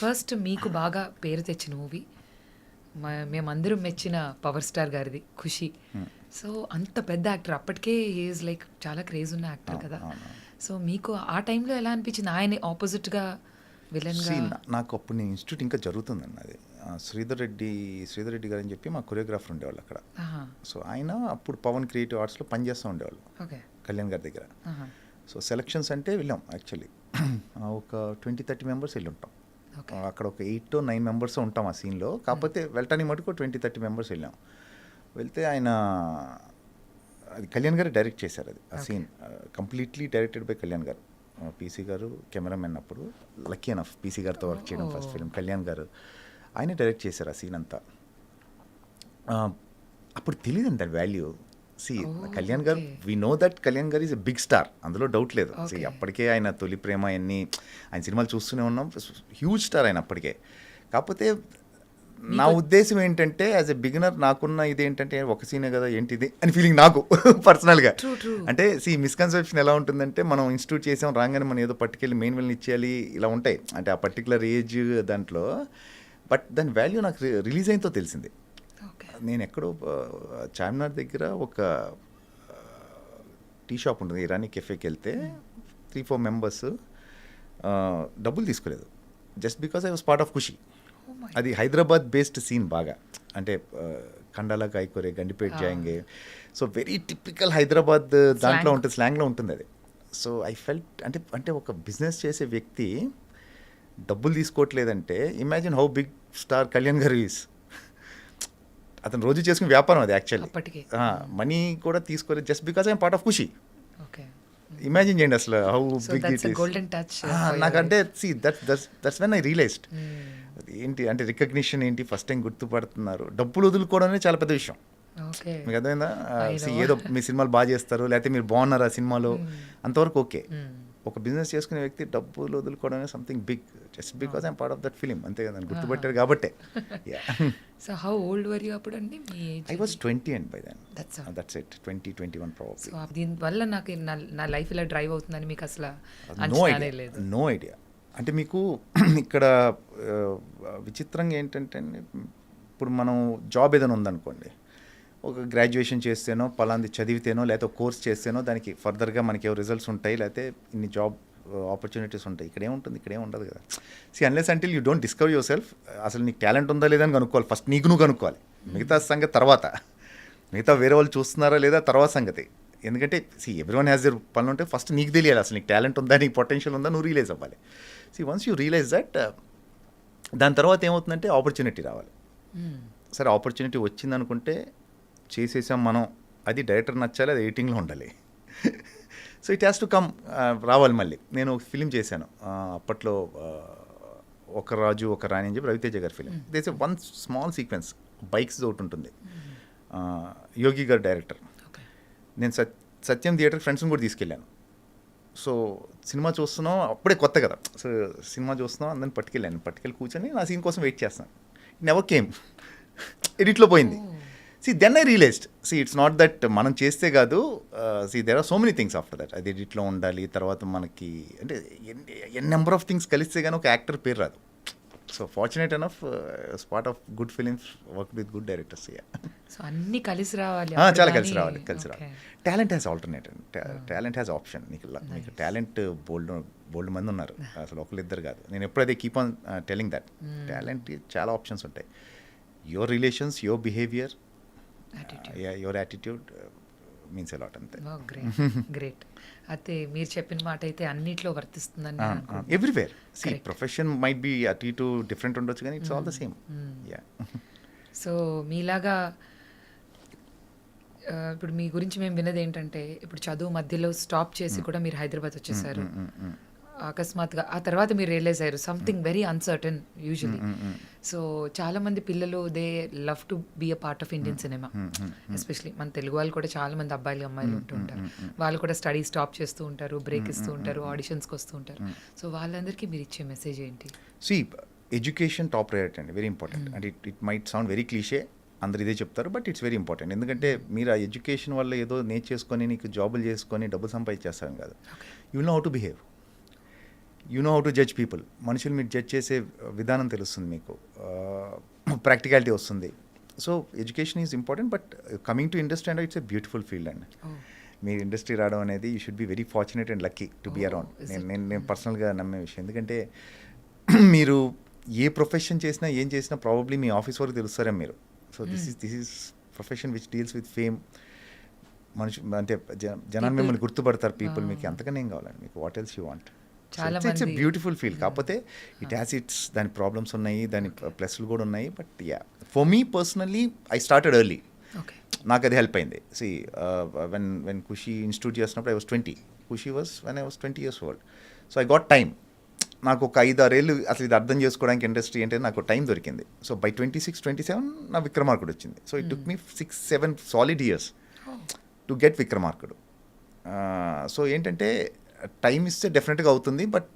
First మీకు బాగా పేరు తెచ్చిన మూవీ మేమందరం మెచ్చిన పవర్ స్టార్ గారిది 'ఖుషి'. సో అంత పెద్ద యాక్టర్, అప్పటికే ఈజ్ లైక్ చాలా క్రేజ్ ఉన్న యాక్టర్ కదా. సో మీకు ఆ టైంలో ఎలా అనిపించింది ఆయన ఆపోజిట్గా విలన్గా? నాకు అప్పుడు నేను ఇన్స్టిట్యూట్ ఇంకా జరుగుతుందండి అది. శ్రీధర్ రెడ్డి గారు అని చెప్పి మా కొరియోగ్రాఫర్ ఉండేవాళ్ళు అక్కడ. సో ఆయన అప్పుడు పవన్ క్రియేటివ్ ఆర్ట్స్లో పనిచేస్తూ ఉండేవాళ్ళు ఓకే. కళ్యాణ్ గారి దగ్గర. సో సెలక్షన్స్ అంటే వెళ్ళాం యాక్చువల్లీ. ఒక 20-30 మెంబర్స్ వెళ్ళి ఉంటాం అక్కడ. ఒక 8 to 9 మెంబర్స్ ఉంటాం ఆ సీన్లో. కాకపోతే వెళ్ళటానికి మటుకు 20-30 మెంబర్స్ వెళ్ళాం. వెళ్తే ఆయన అది కళ్యాణ్ గారు డైరెక్ట్ చేశారు అది ఆ scene. Completely directed by Kalyan garu. PC garu cameraman. అప్పుడు లక్కీ ఎనఫ్ పీసీ గారితో వర్క్ చేయడం ఫస్ట్ ఫిల్మ్. కళ్యాణ్ గారు ఆయనే డైరెక్ట్ చేశారు ఆ సీన్ అంతా. అప్పుడు తెలియదండి దాని వాల్యూ. కళ్యాణ్ గారు, వీ నో దట్ కళ్యాణ్ గారు ఈజ్ ఎ బిగ్ స్టార్, అందులో డౌట్ లేదు. అప్పటికే ఆయన తొలి ప్రేమ అన్ని ఆయన సినిమాలు చూస్తూనే ఉన్నాం. హ్యూజ్ స్టార్ ఆయన అప్పటికే. కాకపోతే నా ఉద్దేశం ఏంటంటే యాజ్ ఎ బిగినర్ నాకున్న ఇదేంటంటే ఒక సీనే కదా ఏంటిది అని ఫీలింగ్ నాకు పర్సనల్గా. అంటే మిస్కన్సెప్షన్ ఎలా ఉంటుందంటే మనం ఇన్స్టిట్యూట్ చేసాం రాగానే మనం ఏదో పట్టుకెళ్ళి మెయిన్ విల్ని ఇచ్చేయాలి ఇలా ఉంటాయి. అంటే ఆ పర్టికులర్ ఏజ్ దాంట్లో. బట్ దాని వాల్యూ నాకు రిలీజ్ అయినతో తెలిసింది. నేను ఎక్కడో చార్మినార్ దగ్గర ఒక టీ షాప్ ఉంటుంది, ఇరానీ కెఫేకి వెళ్తే 3-4 మెంబర్స్ డబ్బులు తీసుకోలేదు. Just because I was part of Khushi. అది హైదరాబాద్ బేస్డ్ సీన్ బాగా. అంటే కండాలా కాయకూరే గండిపేట జాయింగే. సో వెరీ టిపికల్ హైదరాబాద్ దాంట్లో ఉంటుంది, స్లాంగ్లో ఉంటుంది అది. సో ఐ ఫెల్ట్ అంటే ఒక బిజినెస్ చేసే వ్యక్తి డబ్బులు తీసుకోవట్లేదంటే imagine how big star Kalyan garu is. అతను రోజు చేసుకునే వ్యాపారం అది యాక్చువల్లీ. మనీ కూడా తీసుకోలేదు just because I'm part of Kushi. Imagine చేయండి అసలు హౌ బిగ్ ఇట్ ఈస్. నాకంటే దట్స్ వెన్ ఐ రియలైజ్డ్ ఏంటి అంటే రికగ్నిషన్ ఏంటి, ఫస్ట్ టైం గుర్తుపడుతున్నారు. డబ్బులు వదులుకోవడమే చాలా పెద్ద విషయం. మీకు అర్థమైందా? ఏదో మీ సినిమాలు బాగా చేస్తారు లేకపోతే మీరు బాగున్నారు ఆ సినిమాలో, అంతవరకు ఓకే. ఒక బిజినెస్ చేసుకునే వ్యక్తి డబ్బులు వదులుకోవడం something big just because I'm part of that film. అంతే కదా, గుర్తుపెట్టారు కాబట్టే. So how old were you అప్పుడు అండి? I was 20 and by then. That's it. 20-21 probably. So దీనివల్ల నాకు నా లైఫ్ ఇలా డ్రైవ్ అవుతుందని మీకు అసలు నో ఐడియా. అంటే మీకు ఇక్కడ విచిత్రంగా ఏంటంటే ఇప్పుడు మనం జాబ్ ఏదైనా ఉందనుకోండి, ఒక గ్రాడ్యుయేషన్ చేస్తేనో పలాంది చదివితేనో లేకపోతే కోర్స్ చేస్తేనో దానికి ఫర్దర్గా మనకి ఏవో రిజల్ట్స్ ఉంటాయి లేకపోతే ఇన్ని జాబ్ ఆపర్చునిటీస్ ఉంటాయి. ఇక్కడే ఉంటుంది, ఇక్కడే ఉండదు కదా. Unless until you don't discover your self. అసలు నీకు టాలెంట్ ఉందా లేదా అని కనుక్కోవాలి ఫస్ట్. నీకు నువ్వు కనుక్కోవాలి. మిగతా సంగతి తర్వాత. మిగతా వేరే వాళ్ళు చూస్తున్నారా లేదా తర్వాత సంగతి. ఎందుకంటే ఎవ్రీవన్ హ్యాస్ దర్ పనులు ఉంటే ఫస్ట్ నీకు తెలియాలి అసలు నీకు టాలెంట్ ఉందా, నీకు పొటెన్షియల్ ఉందా, నువ్వు రియలైజ్ అవ్వాలి. వన్స్ యూ రియలైజ్ దట్, దాని తర్వాత ఏమవుతుందంటే ఆపర్చునిటీ రావాలి. సరే ఆపర్చునిటీ వచ్చింది అనుకుంటే చేసేసాం మనం, అది డైరెక్టర్ నచ్చాలి, అది ఎడిటింగ్లో ఉండాలి. So it has to come, రావాలి మళ్ళీ. నేను ఒక ఫిలిం చేశాను అప్పట్లో, ఒక రాజు ఒక రాణి అని చెప్పి రవితేజ గారి film. There's one small sequence bikes ఒకటి ఉంటుంది. యోగి గారు డైరెక్టర్. నేను సత్యం థియేటర్ ఫ్రెండ్స్ని కూడా తీసుకెళ్ళాను. సో సినిమా చూస్తున్నాం, అప్పుడే కొత్త కదా. సో సినిమా చూస్తున్నాం, అందరిని పట్టుకెళ్ళి కూర్చొని నా సీన్ కోసం వెయిట్ చేస్తాను. It never came. ఎడిట్లో పోయింది. Then I realized it's not that మనం చేస్తే కాదు. There are so many things after that. అది ఎడిట్లో ఉండాలి, తర్వాత మనకి అంటే ఎన్ నెంబర్ ఆఫ్ థింగ్స్ కలిస్తే కానీ ఒక యాక్టర్ పేరు రాదు. So fortunate enough part of good films, work with good directors. So అన్నీ కలిసి రావాలి, చాలా కలిసి రావాలి. Talent has alternate, talent has option. మీకు టాలెంట్ బోల్డ్ మంది ఉన్నారు, అసలు ఒకళ్ళిద్దరు కాదు. నేను ఎప్పుడైతే keep on telling that talent చాలా ఆప్షన్స్ ఉంటాయి. Your relations, your behaviour, your attitude means a lot. అంతే. గ్రేట్. అయితే మీరు చెప్పిన మాట అయితే అన్నిట్లో వర్తిస్తుందని ఎవ్రీవేర్. ప్రొఫెషన్ మైట్ బి అటు ఇటు డిఫరెంట్ ఉండొచ్చు కానీ it's all the same. So మీలాగా ఇప్పుడు మీ గురించి మేము విన్నది ఏంటంటే ఇప్పుడు చదువు మధ్యలో స్టాప్ చేసి కూడా మీరు హైదరాబాద్ వచ్చేసారు అకస్మాత్తుగా. ఆ తర్వాత మీరు రియలైజ్ అయ్యారు something very uncertain usually. So చాలా మంది పిల్లలు they love to be a part of Indian cinema, especially మన తెలుగు వాళ్ళు కూడా చాలా మంది అబ్బాయిలు అమ్మాయిలు ఉంటూ ఉంటారు. వాళ్ళు కూడా స్టడీ స్టాప్ చేస్తూ ఉంటారు, బ్రేక్ ఇస్తూ ఉంటారు, ఆడిషన్స్కి వస్తూ ఉంటారు. సో వాళ్ళందరికీ మీరు ఇచ్చే మెసేజ్ ఏంటి? ఎడ్యుకేషన్ టాప్ ప్రయారిటీ అండి, very important. And it might sound very cliche, అందరు ఇదే చెప్తారు, బట్ ఇట్స్ వెరీ ఇంపార్టెంట్. ఎందుకంటే మీరు ఆ ఎడ్యుకేషన్ వల్ల ఏదో నేర్చేసుకొని నీకు జాబులు చేసుకొని డబ్బులు సంపాదించేస్తాం కాదు. You will know how to behave. You know how to judge people. మనుషులు మీరు జడ్జ్ చేసే విధానం తెలుస్తుంది మీకు, ప్రాక్టికాలిటీ వస్తుంది. So education is important, but coming to industry and it's a beautiful field అండి. మీరు ఇండస్ట్రీ రావడం అనేది you should be very fortunate and lucky to be around. నేను పర్సనల్గా నమ్మే విషయం. ఎందుకంటే మీరు ఏ ప్రొఫెషన్ చేసినా ఏం చేసినా ప్రాబబ్లీ మీ ఆఫీస్ వరకు తెలుస్తారే మీరు. So this is profession which deals with fame. మనిషి అంటే జనాన్ని మిమ్మల్ని గుర్తుపడతారు పీపుల్. మీకు అంతకనే ఏం కావాలండి, మీకు what else you want. It's a beautiful feel. కాకపోతే ఇట్ హ్యాస్ ఇట్స్ దాని ప్రాబ్లమ్స్ ఉన్నాయి, దాని ప్లస్లు కూడా ఉన్నాయి. But yeah, for me personally I started early. నాకు అది హెల్ప్ అయింది. సి వెన్ ఖుషి ఇన్స్టిట్యూట్ చేసినప్పుడు I was 20. Kushi was when I was 20 years old. So I got time. నాకు ఒక 5-6 ఏళ్ళు అసలు ఇది అర్థం చేసుకోవడానికి ఇండస్ట్రీ అంటే నాకు టైం దొరికింది. సో బై 26-27 నా విక్రమార్కుడు వచ్చింది. So it took me 6-7 solid years to get Vikramarkudu. So ఏంటంటే టైం ఇస్తే డెఫినెట్గా అవుతుంది, but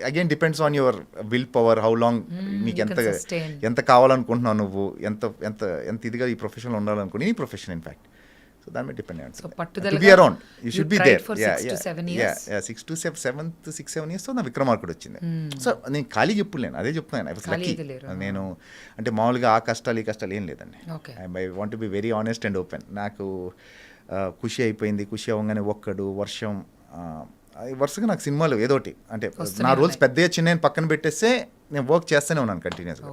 again depends on your will power, how long మీకు ఎంత కావాలనుకుంటున్నావు, నువ్వు ఎంత ఎంత ఎంత ఇదిగా ఈ ప్రొఫెషన్లో ఉండాలనుకుని, ఈ ప్రొఫెషన్ ఇన్ఫ్యాక్ట్. సో దాని మీద డిపెండ్ అయ్యి ఉంటుంది. Be around, you should be there. 6 to 7 years నా విక్రమార్కుడు వచ్చింది. సో నేను ఖాళీగా ఎప్పుడు లేను, అదే చెప్తున్నాను. I was lucky. నేను అంటే మామూలుగా ఆ కష్టాలు ఈ కష్టాలు ఏం లేదండి. I want to be very honest and open. నాకు ఖుషి అయిపోయింది. ఖుషి అవ్వగానే ఒక్కడు వర్షం, వరుసగా నాకు సినిమాలు ఏదోటి అంటే నా రోల్స్ పెద్ద చిన్న పక్కన పెట్టేస్తే నేను వర్క్ చేస్తూనే ఉన్నాను కంటిన్యూస్గా.